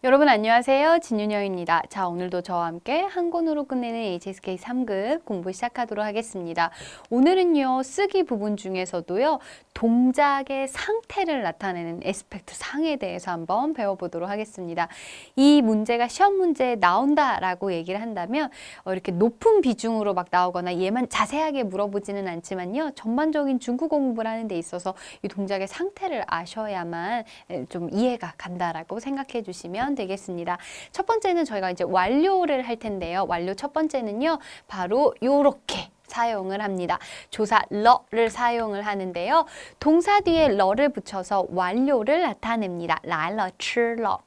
여러분 안녕하세요. 진윤영입니다. 자, 오늘도 저와 함께 한 권으로 끝내는 HSK 3급 공부 시작하도록 하겠습니다. 오늘은요, 쓰기 부분 중에서도요, 동작의 상태를 나타내는 에스펙트 상에 대해서 한번 배워보도록 하겠습니다. 이 문제가 시험 문제에 나온다라고 얘기를 한다면 이렇게 높은 비중으로 막 나오거나 얘만 자세하게 물어보지는 않지만요, 전반적인 중국어 공부를 하는 데 있어서 이 동작의 상태를 아셔야만 좀 이해가 간다라고 생각해 주시면 되겠습니다. 첫 번째는 저희가 이제 완료를 할 텐데요. 완료 첫 번째는요, 바로 요렇게 사용을 합니다. 조사 러를 사용을 하는데요. 동사 뒤에 러를 붙여서 완료를 나타냅니다. 来了,吃了.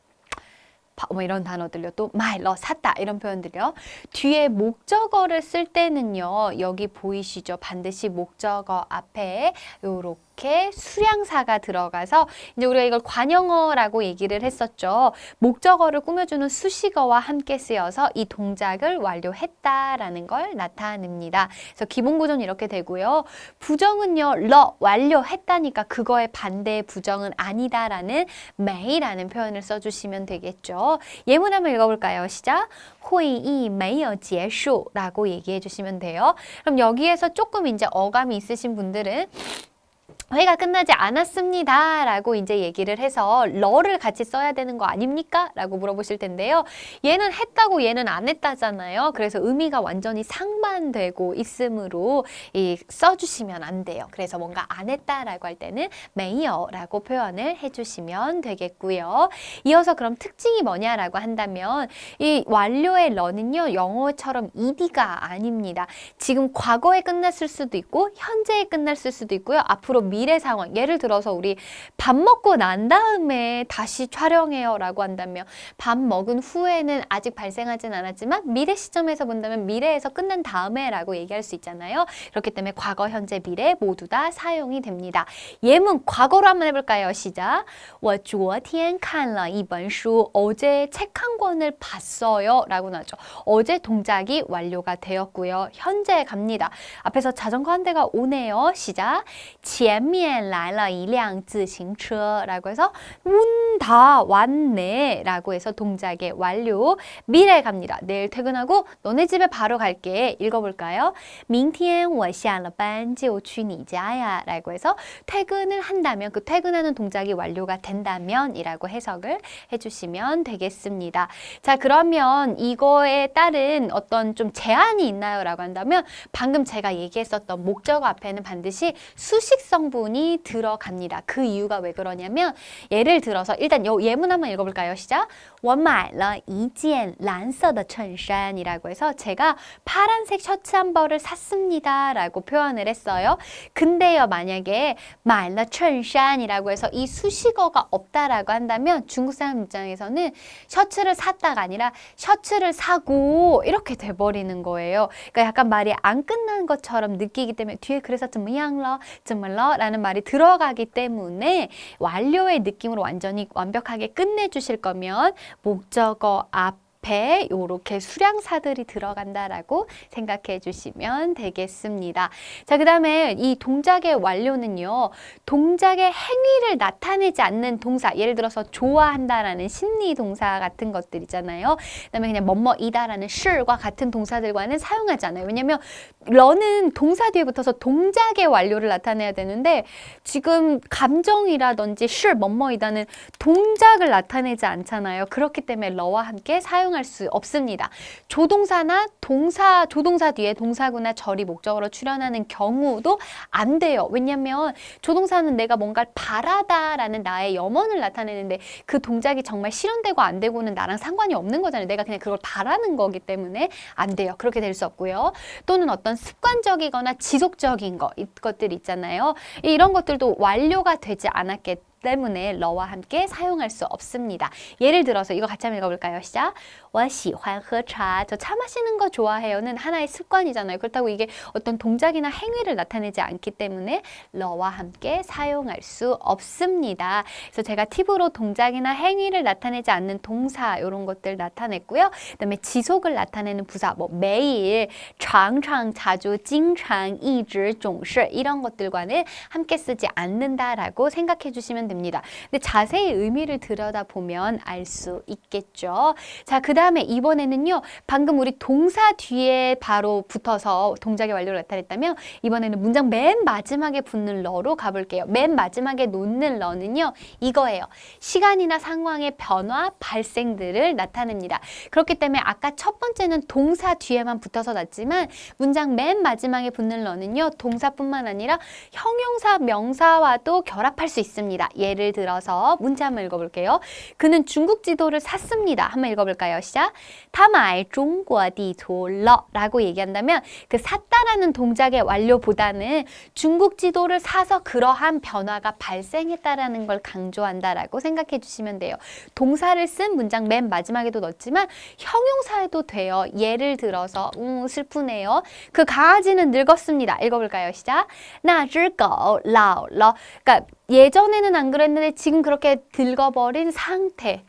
뭐 이런 단어들요. 또 买了, 샀다 이런 표현들요. 뒤에 목적어를 쓸 때는요. 여기 보이시죠? 반드시 목적어 앞에 요렇게 수량사가 들어가서 이제 우리가 이걸 관형어라고 얘기를 했었죠. 목적어를 꾸며주는 수식어와 함께 쓰여서 이 동작을 완료했다라는 걸 나타냅니다. 그래서 기본 구조는 이렇게 되고요. 부정은요. 러 완료했다니까 그거의 반대의 부정은 아니다라는 매이라는 표현을 써주시면 되겠죠. 예문 한번 읽어볼까요? 시작! 会议没有结束라고 얘기해 주시면 돼요. 그럼 여기에서 조금 이제 어감이 있으신 분들은 회의가 끝나지 않았습니다 라고 이제 얘기를 해서 러를 같이 써야 되는 거 아닙니까? 라고 물어보실 텐데요. 얘는 했다고 얘는 안 했다잖아요. 그래서 의미가 완전히 상반되고 있으므로 써주시면 안 돼요. 그래서 뭔가 안 했다라고 할 때는 没有라고 표현을 해주시면 되겠고요. 이어서 그럼 특징이 뭐냐라고 한다면 이 완료의 러는요. 영어처럼 ed가 아닙니다. 지금 과거에 끝났을 수도 있고 현재에 끝났을 수도 있고요. 앞으로 미래 상황, 예를 들어서 우리 밥 먹고 난 다음에 다시 촬영해요 라고 한다면 밥 먹은 후에는 아직 발생하진 않았지만 미래 시점에서 본다면 미래에서 끝난 다음에 라고 얘기할 수 있잖아요. 그렇기 때문에 과거, 현재, 미래 모두 다 사용이 됩니다. 예문 과거로 한번 해볼까요? 시작! 我昨天看了一本书 어제 책 한 권을 봤어요 라고 나죠. 어제 동작이 완료가 되었고요. 현재 갑니다. 앞에서 자전거 한 대가 오네요. 시작! 前面来了一辆自行车 라고 해서 온다 왔네 라고 해서 동작의 완료. 미래 갑니다. 내일 퇴근하고 너네 집에 바로 갈게. 읽어볼까요? 明天我下了班就去你家呀 라고 해서 퇴근을 한다면 그 퇴근하는 동작이 완료가 된다면 이라고 해석을 해주시면 되겠습니다. 자, 그러면 이거에 따른 어떤 좀 제한이 있나요? 라고 한다면 방금 제가 얘기했었던 목적어 앞에는 반드시 수식 성분이 들어갑니다. 그 이유가 왜 그러냐면 예를 들어서 일단 예문 한번 읽어볼까요? 시작! 我买了一件蓝色的衬衫 이라고 해서 제가 파란색 셔츠 한 벌을 샀습니다 라고 표현을 했어요. 근데요, 만약에 买了衬衫 이라고 해서 이 수식어가 없다라고 한다면 중국 사람 입장에서는 셔츠를 샀다가 아니라 셔츠를 사고 이렇게 돼버리는 거예요. 그러니까 약간 말이 안 끝난 것처럼 느끼기 때문에 뒤에 그래서 怎么样了 라는 말이 들어가기 때문에 완료의 느낌으로 완전히 완벽하게 끝내주실 거면 목적어 앞에 이렇게 수량사들이 들어간다라고 생각해 주시면 되겠습니다. 자, 그 다음에 이 동작의 완료는요. 동작의 행위를 나타내지 않는 동사, 예를 들어서 좋아한다라는 심리 동사 같은 것들 있잖아요. 그 다음에 그냥 뭐뭐이다라는 실과 같은 동사들과는 사용하지 않아요. 왜냐면 러는 동사 뒤에 붙어서 동작의 완료를 나타내야 되는데 지금 감정이라든지 실, 뭐뭐이다는 동작을 나타내지 않잖아요. 그렇기 때문에 러와 함께 사용할 수 없습니다. 조동사나 조동사 뒤에 동사구나 절이 목적어로 출현하는 경우도 안 돼요. 왜냐면 조동사는 내가 뭔가를 바라다라는 나의 염원을 나타내는데 그 동작이 정말 실현되고 안 되고는 나랑 상관이 없는 거잖아요. 내가 그냥 그걸 바라는 거기 때문에 안 돼요. 그렇게 될 수 없고요. 또는 어떤 습관적이거나 지속적인 이것들 있잖아요. 이런 것들도 완료가 되지 않았기 때문에 러와 함께 사용할 수 없습니다. 예를 들어서 이거 같이 한번 읽어볼까요? 시작! 我喜欢喝茶. 저 차 마시는 거 좋아해요는 하나의 습관이잖아요. 그렇다고 이게 어떤 동작이나 행위를 나타내지 않기 때문에 러와 함께 사용할 수 없습니다. 그래서 제가 팁으로 동작이나 행위를 나타내지 않는 동사 이런 것들 나타냈고요. 그다음에 지속을 나타내는 부사 뭐 매일, 常常, 자주, 经常, 一直, 总是 이런 것들과는 함께 쓰지 않는다라고 생각해 주시면 됩니다. 근데 자세히 의미를 들여다보면 알 수 있겠죠. 자, 그 다음에 이번에는요. 방금 우리 동사 뒤에 바로 붙어서 동작의 완료를 나타냈다면 이번에는 문장 맨 마지막에 붙는 러로 가볼게요. 맨 마지막에 놓는 러는요. 이거예요. 시간이나 상황의 변화, 발생들을 나타냅니다. 그렇기 때문에 아까 첫 번째는 동사 뒤에만 붙어서 났지만 문장 맨 마지막에 붙는 러는요. 동사뿐만 아니라 형용사, 명사와도 결합할 수 있습니다. 예를 들어서 문제 한번 읽어볼게요. 그는 중국 지도를 샀습니다. 한번 읽어볼까요? 시작. 他买中国地图了 라고 얘기한다면 그 샀다라는 동작의 완료보다는 중국 지도를 사서 그러한 변화가 발생했다라는 걸 강조한다라고 생각해 주시면 돼요. 동사를 쓴 문장 맨 마지막에도 넣었지만 형용사에도 돼요. 예를 들어서 슬프네요. 그 강아지는 늙었습니다. 읽어볼까요? 시작. 那只狗老了. 그러니까 예전에는 안 그랬는데 지금 그렇게 늙어버린 상태.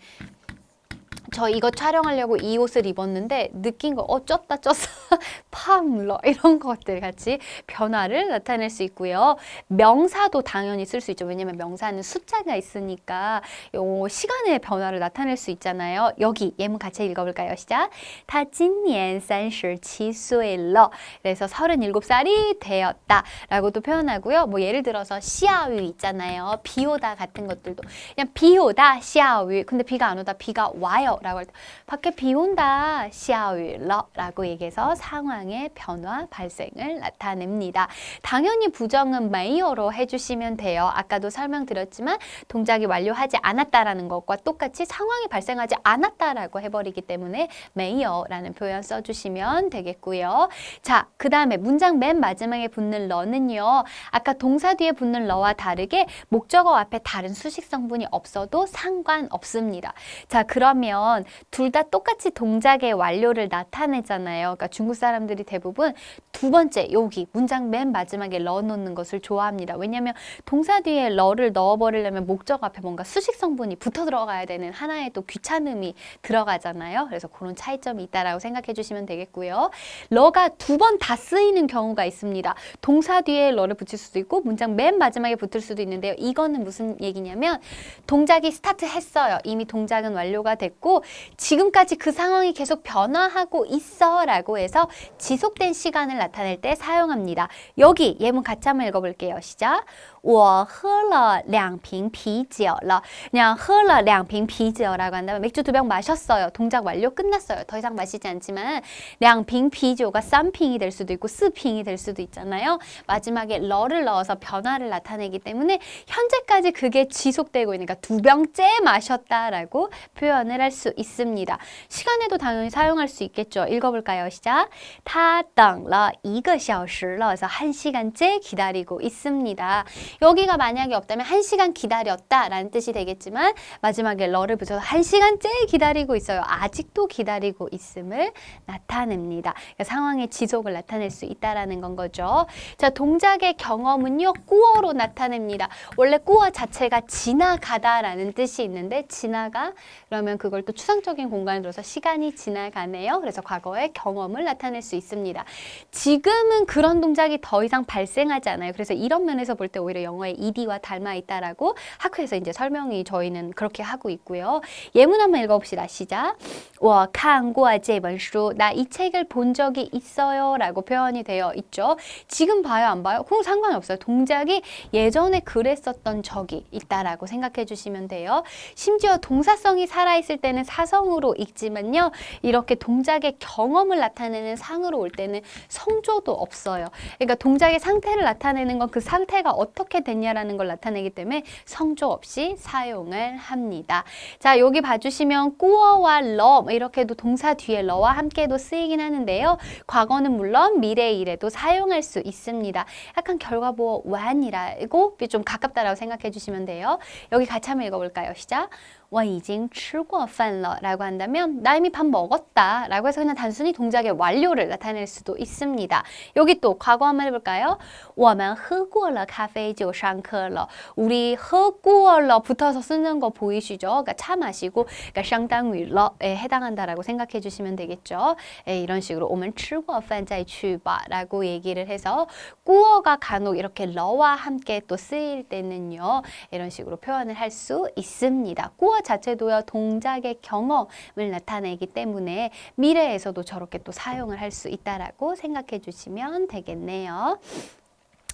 저 이거 촬영하려고 이 옷을 입었는데 느낀 거 쪘다 쪘어 팡러 이런 것들 같이 변화를 나타낼 수 있고요. 명사도 당연히 쓸 수 있죠. 왜냐면 명사는 숫자가 있으니까 요 시간의 변화를 나타낼 수 있잖아요. 여기 예문 같이 읽어볼까요? 시작. 他今年37岁了. 그래서 37살이 되었다 라고도 표현하고요. 뭐 예를 들어서 시아유 있잖아요. 비 오다 같은 것들도 그냥 비 오다 시아유. 근데 비가 안 오다 비가 와요 라고 할 때 밖에 비 온다, 下雨了 라고 얘기해서 상황의 변화 발생을 나타냅니다. 당연히 부정은 没有로 해주시면 돼요. 아까도 설명드렸지만 동작이 완료하지 않았다라는 것과 똑같이 상황이 발생하지 않았다라고 해버리기 때문에 没有라는 표현 써주시면 되겠고요. 자, 그 다음에 문장 맨 마지막에 붙는 러는요. 아까 동사 뒤에 붙는 러와 다르게 목적어 앞에 다른 수식 성분이 없어도 상관없습니다. 자, 그러면 둘 다 똑같이 동작의 완료를 나타내잖아요. 그러니까 중국 사람들이 대부분 두 번째 여기 문장 맨 마지막에 러 넣는 것을 좋아합니다. 왜냐하면 동사 뒤에 러를 넣어버리려면 목적 앞에 뭔가 수식 성분이 붙어 들어가야 되는 하나의 또 귀찮음이 들어가잖아요. 그래서 그런 차이점이 있다라고 생각해 주시면 되겠고요. 러가 두 번 다 쓰이는 경우가 있습니다. 동사 뒤에 러를 붙일 수도 있고 문장 맨 마지막에 붙을 수도 있는데요. 이거는 무슨 얘기냐면 동작이 스타트했어요. 이미 동작은 완료가 됐고 지금까지 그 상황이 계속 변화하고 있어 라고 해서 지속된 시간을 나타낼 때 사용합니다. 여기 예문 같이 한번 읽어볼게요. 시작. 我喝了2瓶啤酒了. 그냥 喝了2瓶啤酒라고 한다면 맥주 2병 마셨어요. 동작 완료 끝났어요. 더 이상 마시지 않지만 2瓶啤酒가 3瓶이 될 수도 있고 4瓶이 될 수도 있잖아요. 마지막에 러를 넣어서 변화를 나타내기 때문에 현재까지 그게 지속되고 있으니까 2병째 마셨다라고 표현을 할 수 있습니다. 시간에도 당연히 사용할 수 있겠죠. 읽어볼까요? 시작. 他等了1个小时了. 그래서 1시간째 기다리고 있습니다. 여기가 만약에 없다면 1시간 기다렸다라는 뜻이 되겠지만 마지막에 러를 붙여서 1시간째 기다리고 있어요. 아직도 기다리고 있음을 나타냅니다. 그러니까 상황의 지속을 나타낼 수 있다라는 건 거죠. 자, 동작의 경험은요. 꾸어로 나타냅니다. 원래 꾸어 자체가 지나가다라는 뜻이 있는데 지나가 그러면 그걸 또 추상적인 공간에 들어서 시간이 지나가네요. 그래서 과거의 경험을 나타낼 수 있습니다. 지금은 그런 동작이 더 이상 발생하지 않아요. 그래서 이런 면에서 볼 때 오히려 영어의 ed와 닮아 있다라고 학교에서 이제 설명이 저희는 그렇게 하고 있고요. 예문 한번 읽어봅시다. 시작. 我看过这本书. 나 이 책을 본 적이 있어요. 라고 표현이 되어 있죠. 지금 봐요? 안 봐요? 그건 상관이 없어요. 동작이 예전에 그랬었던 적이 있다라고 생각해 주시면 돼요. 심지어 동사성이 살아있을 때는 사성으로 읽지만요. 이렇게 동작의 경험을 나타내는 상으로 올 때는 성조도 없어요. 그러니까 동작의 상태를 나타내는 건 그 상태가 어떻게 됐냐라는 걸 나타내기 때문에 성조 없이 사용을 합니다. 자, 여기 봐주시면 꾸어와 러 이렇게도 동사 뒤에 러와 함께도 쓰이긴 하는데요. 과거는 물론 미래 일에도 사용할 수 있습니다. 약간 결과보 완이라고 좀 가깝다라고 생각해 주시면 돼요. 여기 같이 한번 읽어볼까요? 시작. 我已经吃过饭了 라고 한다면 나 이미 밥 먹었다 라고 해서 그냥 단순히 동작의 완료를 나타낼 수도 있습니다. 여기 또 과거 한번 해볼까요? 我们喝过了咖啡就上课了. 우리 喝过了붙어서 쓰는 거 보이시죠? 그러니까 차 마시고 그러니까 相当于了에 해당한다라고 생각해 주시면 되겠죠. 이런 식으로 我们吃过饭再去吧 라고 얘기를 해서 꾸어가 간혹 이렇게 러와 함께 또 쓰일 때는요. 이런 식으로 표현을 할 수 있습니다. 꾸어 자체도요. 동작의 경험을 나타내기 때문에 미래에서도 저렇게 또 사용을 할 수 있다라고 생각해 주시면 되겠네요.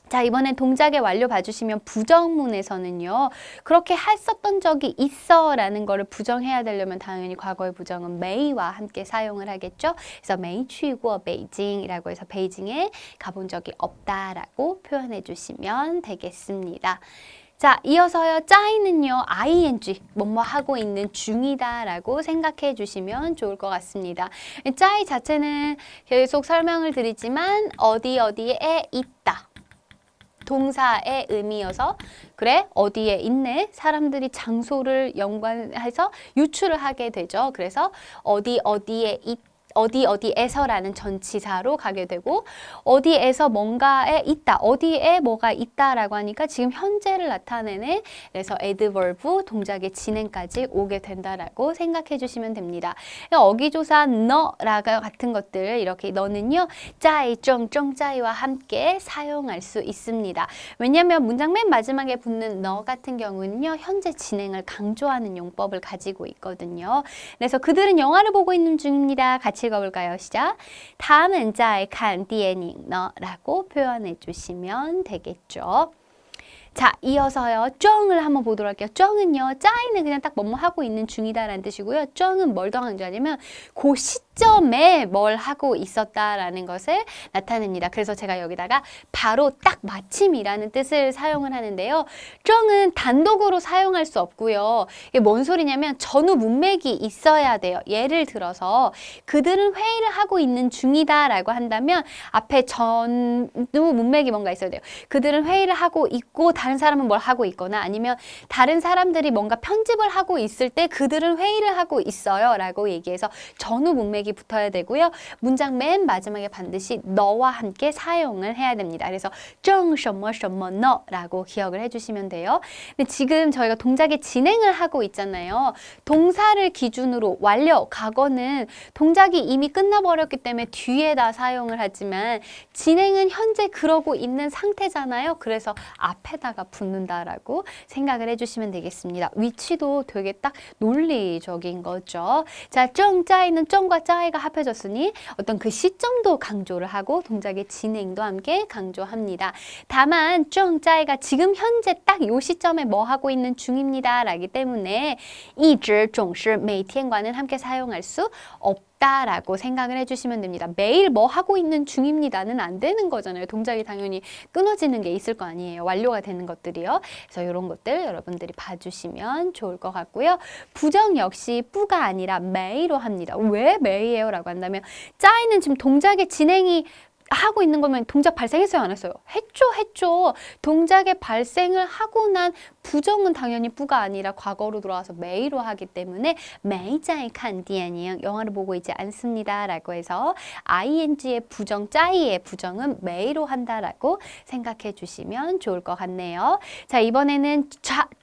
자, 이번엔 동작의 완료 봐주시면 부정문에서는요. 그렇게 했었던 적이 있어 라는 거를 부정해야 되려면 당연히 과거의 부정은 may와 함께 사용을 하겠죠. 그래서 may 去过 베이징이라고 해서 베이징에 가본 적이 없다라고 표현해 주시면 되겠습니다. 자, 이어서요. 짜이는요. ing, 뭐뭐 하고 있는 중이다 라고 생각해 주시면 좋을 것 같습니다. 짜이 자체는 계속 설명을 드리지만 어디에 있다. 동사의 의미여서 그래 어디에 있네 사람들이 장소를 연관해서 유추를 하게 되죠. 그래서 어디에 어디에서라는 전치사로 가게 되고 어디에서 뭔가에 있다. 어디에 뭐가 있다라고 하니까 지금 현재를 나타내네. 그래서 adverb 동작의 진행까지 오게 된다라고 생각해 주시면 됩니다. 어기조사 너라가 같은 것들 이렇게 너는요. 짜이, 정짜이와 함께 사용할 수 있습니다. 왜냐하면 문장 맨 마지막에 붙는 너 같은 경우는요. 현재 진행을 강조하는 용법을 가지고 있거든요. 그래서 그들은 영화를 보고 있는 중입니다. 같이 읽어볼까요? 시작. 他们在看电影呢 라고 표현해 주시면 되겠죠. 자, 이어서요. 쩡을 한번 보도록 할게요. 쩡은요. 짜이는 그냥 딱 뭐뭐 하고 있는 중이다라는 뜻이고요. 쩡은 뭘 더 강조하냐면 그 시점에 뭘 하고 있었다라는 것을 나타냅니다. 그래서 제가 여기다가 바로 딱 마침이라는 뜻을 사용을 하는데요. 쩡은 단독으로 사용할 수 없고요. 이게 뭔 소리냐면 전후 문맥이 있어야 돼요. 예를 들어서 그들은 회의를 하고 있는 중이다라고 한다면 앞에 전후 문맥이 뭔가 있어야 돼요. 그들은 회의를 하고 있고 다른 사람은 뭘 하고 있거나 아니면 다른 사람들이 뭔가 편집을 하고 있을 때 그들은 회의를 하고 있어요 라고 얘기해서 전후 문맥이 붙어야 되고요. 문장 맨 마지막에 반드시 너와 함께 사용을 해야 됩니다. 그래서 正什么什么呢 라고 기억을 해주시면 돼요. 근데 지금 저희가 동작의 진행을 하고 있잖아요. 동사를 기준으로 완료, 과거는 동작이 이미 끝나버렸기 때문에 뒤에다 사용을 하지만 진행은 현재 그러고 있는 상태잖아요. 그래서 앞에다가 붙는다라고 생각을 해주시면 되겠습니다. 위치도 되게 딱 논리적인 거죠. 자, 정짜이는 정과 짜이가 합해졌으니 어떤 그 시점도 강조를 하고 동작의 진행도 함께 강조합니다. 다만 정짜이가 지금 현재 딱 요 시점에 뭐 하고 있는 중입니다. 라기 때문에 一直总是每天과는 함께 사용할 수 없다라고 생각을 해주시면 됩니다. 매일 뭐 하고 있는 중입니다는 안 되는 거잖아요. 동작이 당연히 끊어지는 게 있을 거 아니에요. 완료가 되는 것들이요. 그래서 이런 것들 여러분들이 봐주시면 좋을 것 같고요. 부정 역시 뿌가 아니라 매이로 합니다. 왜 매이예요? 라고 한다면 짜이는 지금 동작의 진행이 하고 있는 거면 동작 발생했어요? 안 했어요? 했죠. 동작의 발생을 하고 난 부정은 당연히 뿌가 아니라 과거로 돌아와서 매이로 하기 때문에 매이짜이 칸디아니요. 영화를 보고 있지 않습니다. 라고 해서 ing의 부정, 짜이의 부정은 매이로 한다라고 생각해 주시면 좋을 것 같네요. 자, 이번에는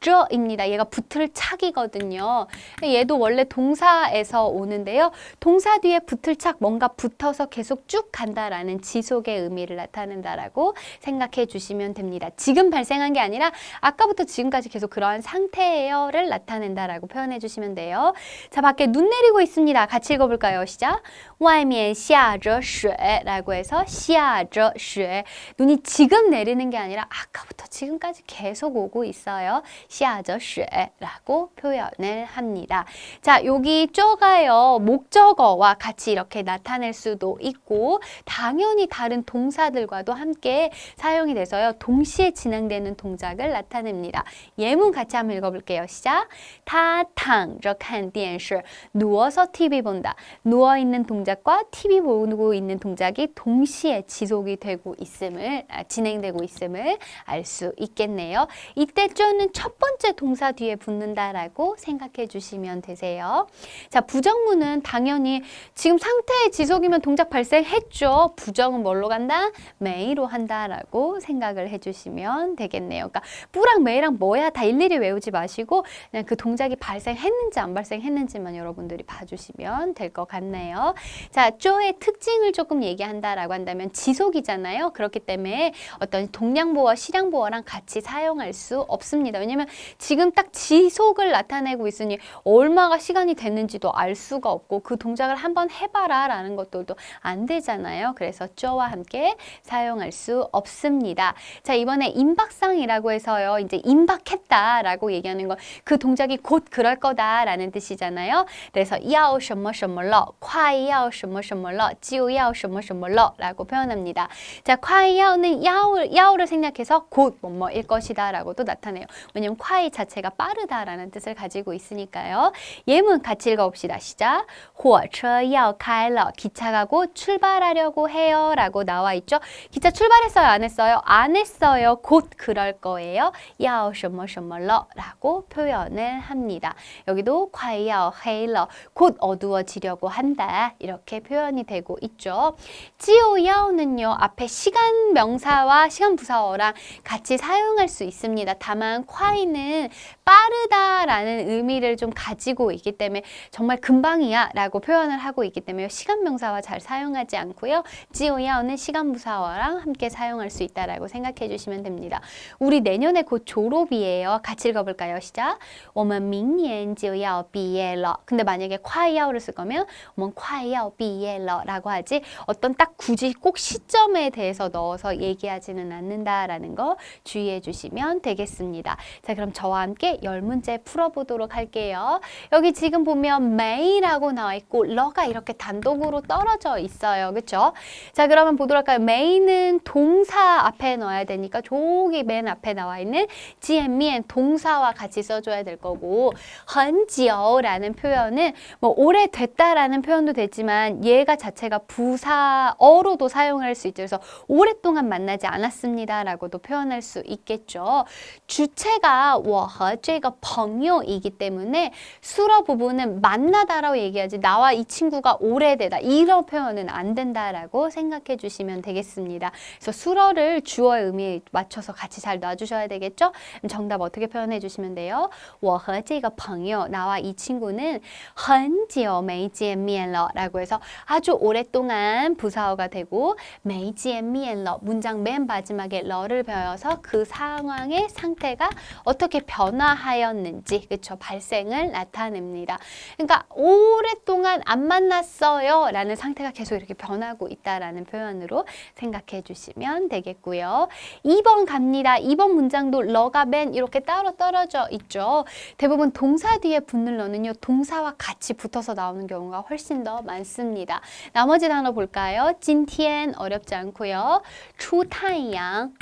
저입니다. 얘가 붙을 착이거든요. 얘도 원래 동사에서 오는데요. 동사 뒤에 붙을 착 뭔가 붙어서 계속 쭉 간다라는 지속의 의미를 나타낸다라고 생각해 주시면 됩니다. 지금 발생한 게 아니라 아까부터 지금까지 계속 그러한 상태예요를 나타낸다라고 표현해 주시면 돼요. 자, 밖에 눈 내리고 있습니다. 같이 읽어볼까요? 시작. 外面下着雪 라고 해서 下着雪 눈이 지금 내리는 게 아니라 아까부터 지금까지 계속 오고 있어요. 下着雪 라고 표현을 합니다. 자, 여기 쪼가요. 목적어와 같이 이렇게 나타낼 수도 있고 당연히 다른 동사들과도 함께 사용이 돼서요. 동시에 진행되는 동작을 나타냅니다. 예문 같이 한번 읽어볼게요. 시작. 他躺着看电视 누워서 TV 본다. 누워있는 동작과 TV 보고 있는 동작이 동시에 지속이 되고 있음을 진행되고 있음을 알 수 있겠네요. 이때 쪼는 첫 번째 동사 뒤에 붙는다라고 생각해 주시면 되세요. 자, 부정문은 당연히 지금 상태의 지속이면 동작 발생했죠. 부정은 뭘로 간다? 메이로 한다라고 생각을 해주시면 되겠네요. 그러니까 뿌랑 메이랑 뭐야 다 일일이 외우지 마시고 그냥 그 동작이 발생했는지 안 발생했는지만 여러분들이 봐주시면 될 것 같네요. 자, 쪼의 특징을 조금 얘기한다라고 한다면 지속이잖아요. 그렇기 때문에 어떤 동량보어, 실량보어랑 같이 사용할 수 없습니다. 왜냐면 지금 딱 지속을 나타내고 있으니 얼마가 시간이 됐는지도 알 수가 없고 그 동작을 한번 해봐라 라는 것들도 안 되잖아요. 그래서 쪼와 함께 사용할 수 없습니다. 자, 이번에 임박상이라고 해서요. 이제 임박했다라고 얘기하는 건 그 동작이 곧 그럴 거다라는 뜻이잖아요. 그래서 要什么什么了, 快要什么什么了, 就要什么什么了라고 표현합니다. 자, 快要는 야오를 생략해서 곧 뭐뭐일 것이다 라고도 나타내요. 왜냐면 快 자체가 빠르다라는 뜻을 가지고 있으니까요. 예문 같이 읽어봅시다. 시작. 火车要开了. 기차가 곧 출발하려고 해요 라고 나와 있죠. 기차 출발했어요? 안 했어요? 안 했어요. 곧 그럴 거예요. 要什么什么了 라고 표현을 합니다. 여기도 快要黑了. 곧 어두워지려고 한다. 이렇게 표현이 되고 있죠. 就要는요. 앞에 시간 명사와 시간 부사어랑 같이 사용할 수 있습니다. 다만 快는 빠르다라는 의미를 좀 가지고 있기 때문에 정말 금방이야 라고 표현을 하고 있기 때문에 시간 명사와 잘 사용하지 않고요. 就要는 시간 부사어랑 함께 사용할 수 있다라고 생각해 주시면 됩니다. 우리 내년에 곧 졸업이에요. 같이 읽어볼까요? 시작. 我们明年就要毕业了. 근데 만약에 快要를 쓸 거면 我们快要毕业了 라고 하지 어떤 딱 굳이 꼭 시점에 대해서 넣어서 얘기하지는 않는다라는 거 주의해 주시면 되겠습니다. 자, 그럼 저와 함께 10문제 풀어보도록 할게요. 여기 지금 보면 메이라고 나와 있고 러가 이렇게 단독으로 떨어져 있어요. 그렇죠? 자, 그러면 보도록 할까요? 메이는 동사 앞에 넣어야 되니까 저기 맨 앞에 나와 있는 见面 동사와 같이 써줘야 될 거고 很久라는 표현은 뭐 오래됐다라는 표현도 되지만 얘가 자체가 부사어로도 사용할 수 있죠. 그래서 오랫동안 만나지 않았습니다 라고도 표현할 수 있겠죠. 주체가 我和这个朋友이기 때문에 수러 부분은 만나다라고 얘기하지 나와 이 친구가 오래되다 이런 표현은 안 된다라고 생각해 주시면 되겠습니다. 그래서 수러를 주어의 의미에 맞춰서 같이 잘 놔주셔야 되겠죠? 정답 어떻게 표현해 주시면 돼요? 我和这个朋友 나와 이 친구는 很久没见面了 라고 해서 아주 오랫동안 부사어가 되고 没见面了 문장 맨 마지막에 러를 배워서 그 상황의 상태가 어떻게 변화하였는지 그쵸 발생을 나타냅니다. 그러니까 오랫동안 안 만났어요 라는 상태가 계속 이렇게 변하고 있다라는 표현으로 생각해 주시면 되겠고요. 2번 갑니다. 2번 문장도 러가 맨 이렇게 따로 떨어져 있죠. 대부분 동사 뒤에 붙는 러는요 동사와 같이 붙어서 나오는 경우가 훨씬 더 많습니다. 나머지 단어 볼까요? 今天 어렵지 않고요. 出太阳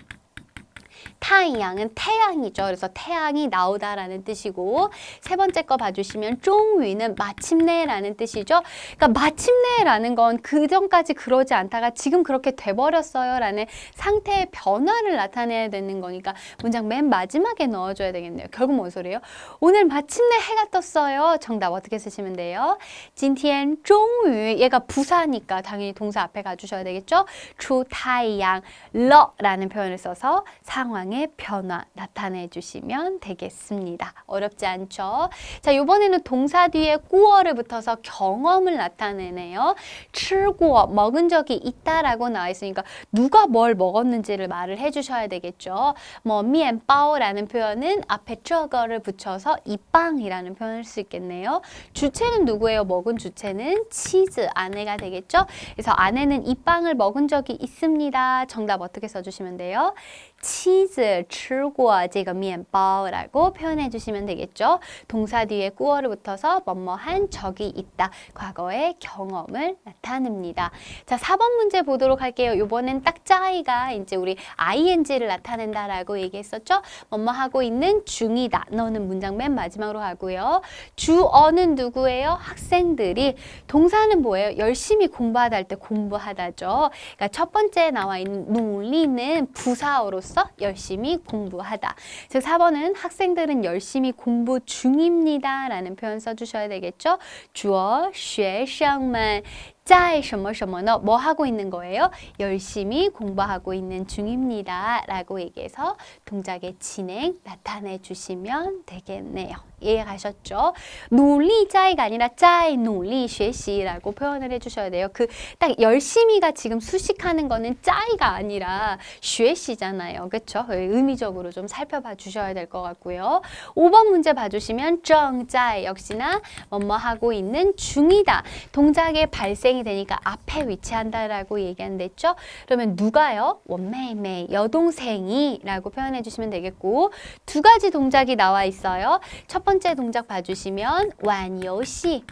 太阳은 태양이죠. 그래서 태양이 나오다라는 뜻이고 세 번째 거 봐주시면 终于는 마침내라는 뜻이죠. 그러니까 마침내라는 건 그전까지 그러지 않다가 지금 그렇게 돼버렸어요 라는 상태의 변화를 나타내야 되는 거니까 문장 맨 마지막에 넣어줘야 되겠네요. 결국 뭔 소리예요? 오늘 마침내 해가 떴어요. 정답 어떻게 쓰시면 돼요? 今天终于 얘가 부사니까 당연히 동사 앞에 가주셔야 되겠죠. 出太阳了라는 표현을 써서 상황의 변화 나타내 주시면 되겠습니다. 어렵지 않죠? 자, 이번에는 동사 뒤에 꾸어를 붙어서 경험을 나타내네요. 吃过 먹은 적이 있다라고 나와 있으니까 누가 뭘 먹었는지를 말을 해주셔야 되겠죠. 뭐 面包라는 표현은 앞에 这个를 붙여서 이 빵이라는 표현을 쓸 수 있겠네요. 주체는 누구예요? 먹은 주체는 치즈 아내가 되겠죠. 그래서 아내는 이 빵을 먹은 적이 있습니다. 정답 어떻게 써주시면 돼요? 妻子吃过这个面包라고 표현해 주시면 되겠죠. 동사 뒤에 꾸어를 붙어서 뭐뭐한 적이 있다. 과거의 경험을 나타냅니다. 자, 4번 문제 보도록 할게요. 이번엔 딱 짜이가 이제 우리 ing를 나타낸다라고 얘기했었죠. 뭐뭐 하고 있는 중이다. 너는 문장 맨 마지막으로 하고요. 주어는 누구예요? 학생들이. 동사는 뭐예요? 열심히 공부하다 할 때 공부하다죠. 그러니까 첫 번째 나와 있는 논리는 부사어로서 열심히 공부하다. 즉 4번은 학생들은 열심히 공부 중입니다 라는 표현 써주셔야 되겠죠. 주어 学生们在什么什么呢? 뭐 하고 있는 거예요? 열심히 공부하고 있는 중입니다 라고 얘기해서 동작의 진행 나타내 주시면 되겠네요. 이해가셨죠?努力 짜이가 아니라 在努力学习라고 표현을 해주셔야 돼요. 그 딱 열심히가 지금 수식하는 거는 짜이가 아니라 学习잖아요. 그렇죠? 의미적으로 좀 살펴봐 주셔야 될 것 같고요. 5번 문제 봐주시면 正在 역시나 뭐뭐 하고 있는 중이다. 동작의 발생이 되니까 앞에 위치한다라고 얘기한댔죠? 그러면 누가요? 원메이메이 여동생이 라고 표현해 주시면 되겠고 두 가지 동작이 나와 있어요. 첫 번째 동작 봐주시면 玩游戏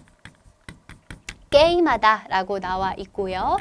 게임하다 라고 나와 있고요.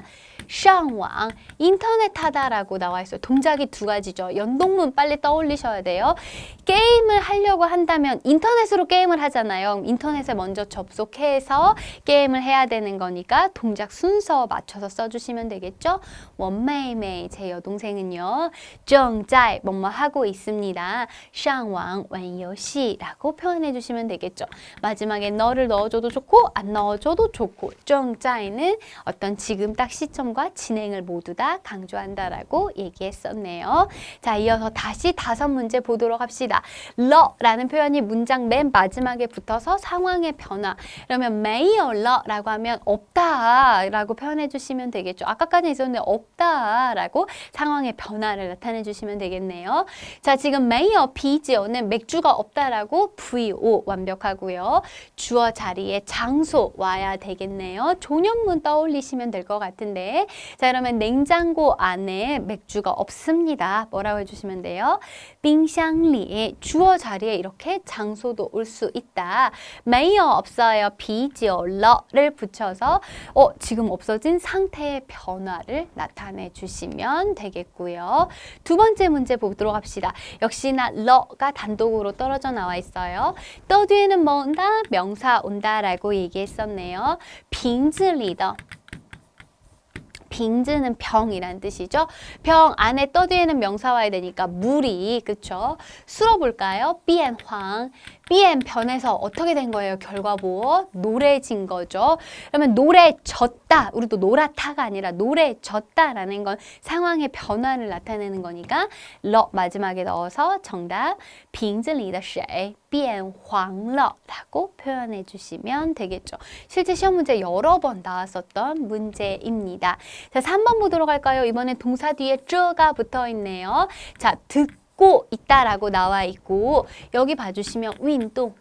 上网 인터넷 하다라고 나와 있어요. 동작이 두 가지죠. 연동문 빨리 떠올리셔야 돼요. 게임을 하려고 한다면 인터넷으로 게임을 하잖아요. 인터넷에 먼저 접속해서 게임을 해야 되는 거니까 동작 순서 맞춰서 써주시면 되겠죠. 원메이메이 제 여동생은요. 正在뭐뭐 하고 있습니다. 上网玩游戏라고 표현해 주시면 되겠죠. 마지막에 너를 넣어줘도 좋고 안 넣어줘도 좋고 正在는 어떤 지금 딱 시점과 진행을 모두 다 강조한다라고 얘기했었네요. 자, 이어서 다시 5문제 보도록 합시다. 러라는 표현이 문장 맨 마지막에 붙어서 상황의 변화. 그러면 没有了라고 하면 없다라고 표현해 주시면 되겠죠. 아까까지 있었는데 없다라고 상황의 변화를 나타내 주시면 되겠네요. 자, 지금 没有啤酒는 맥주가 없다라고 VO 완벽하고요. 주어 자리에 장소 와야 되겠네요. 조년문 떠올리시면 될 것 같은데 자, 그러면 냉장고 안에 맥주가 없습니다. 뭐라고 해주시면 돼요? 冰箱里 주어 자리에 이렇게 장소도 올 수 있다. 没有 없어요. 啤酒了를 붙여서 지금 없어진 상태의 변화를 나타내 주시면 되겠고요. 두 번째 문제 보도록 합시다. 역시나 러가 단독으로 떨어져 나와 있어요. 떠 뒤에는 뭐 온다? 명사 온다라고 얘기했었네요. 瓶子里的 빙즈는 병이란 뜻이죠. 병 안에 떠 뒤에는 명사 와야 되니까 물이 그쵸? 쓸어볼까요? 变黄 变변해서 어떻게 된 거예요? 결과보 노래진 거죠. 그러면 노래졌다. 우리도 노랗다가 아니라 노래졌다라는 건 상황의 변화를 나타내는 거니까 러 마지막에 넣어서 정답 瓶子里的水变黄了라고 표현해 주시면 되겠죠. 실제 시험 문제 여러 번 나왔었던 문제입니다. 자, 3번 보도록 할까요? 이번엔 동사 뒤에 쯔가 붙어 있네요. 자, 듣고 있다라고 나와 있고 여기 봐주시면 운동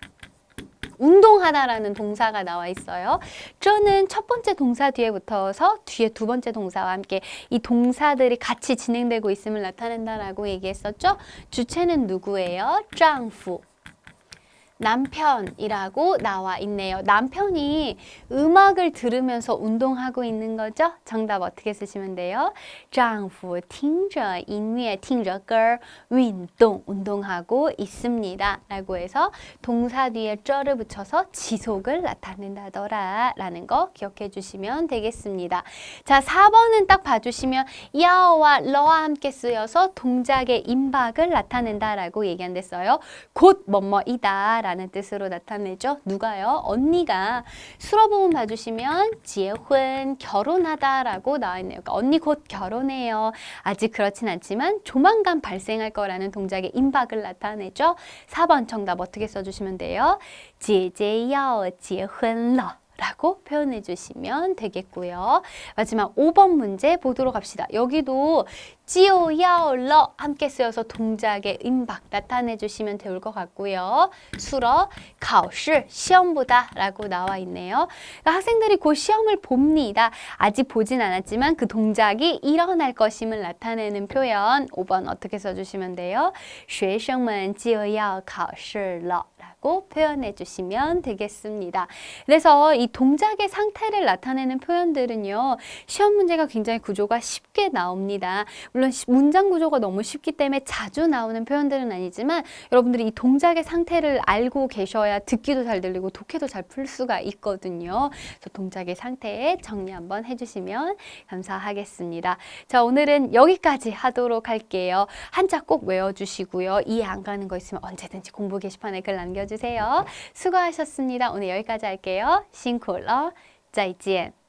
운동하다라는 동사가 나와 있어요. 쯔는 첫 번째 동사 뒤에 붙어서 뒤에 두 번째 동사와 함께 이 동사들이 같이 진행되고 있음을 나타낸다라고 얘기했었죠. 주체는 누구예요? 丈夫 남편이라고 나와 있네요. 남편이 음악을 들으면서 운동하고 있는 거죠? 정답 어떻게 쓰시면 돼요? 丈夫听着音乐听着歌运动 운동하고 있습니다. 라고 해서 동사 뒤에 쩌를 붙여서 지속을 나타낸다더라 라는 거 기억해 주시면 되겠습니다. 자, 4번은 딱 봐주시면 야와 러와 함께 쓰여서 동작의 임박을 나타낸다라고 얘기한댔어요. 곧 뭐뭐이다 라는 뜻으로 나타내죠. 누가요? 언니가 수어 부분 봐주시면 结婚 결혼하다라고 나와 있네요. 그러니까 언니 곧 결혼해요. 아직 그렇진 않지만 조만간 발생할 거라는 동작의 임박을 나타내죠. 4번 정답 어떻게 써주시면 돼요? 姐姐要结婚了 라고 표현해 주시면 되겠고요. 마지막 5번 문제 보도록 합시다. 여기도 지오야러 함께 쓰여서 동작의 임박 나타내 주시면 좋을 것 같고요. 수러, 考试, 시험보다 라고 나와 있네요. 그러니까 학생들이 곧 시험을 봅니다. 아직 보진 않았지만 그 동작이 일어날 것임을 나타내는 표현 5번 어떻게 써주시면 돼요? 学生们就要考试了 라고 표현해 주시면 되겠습니다. 그래서 이 동작의 상태를 나타내는 표현들은요. 시험 문제가 굉장히 구조가 쉽게 나옵니다. 물론 문장 구조가 너무 쉽기 때문에 자주 나오는 표현들은 아니지만 여러분들이 이 동작의 상태를 알고 계셔야 듣기도 잘 들리고 독해도 잘 풀 수가 있거든요. 그래서 동작의 상태에 정리 한번 해주시면 감사하겠습니다. 자, 오늘은 여기까지 하도록 할게요. 한자 꼭 외워주시고요. 이해 안 가는 거 있으면 언제든지 공부 게시판에 글 남겨주세요. 수고하셨습니다. 오늘 여기까지 할게요. 辛苦了，再见。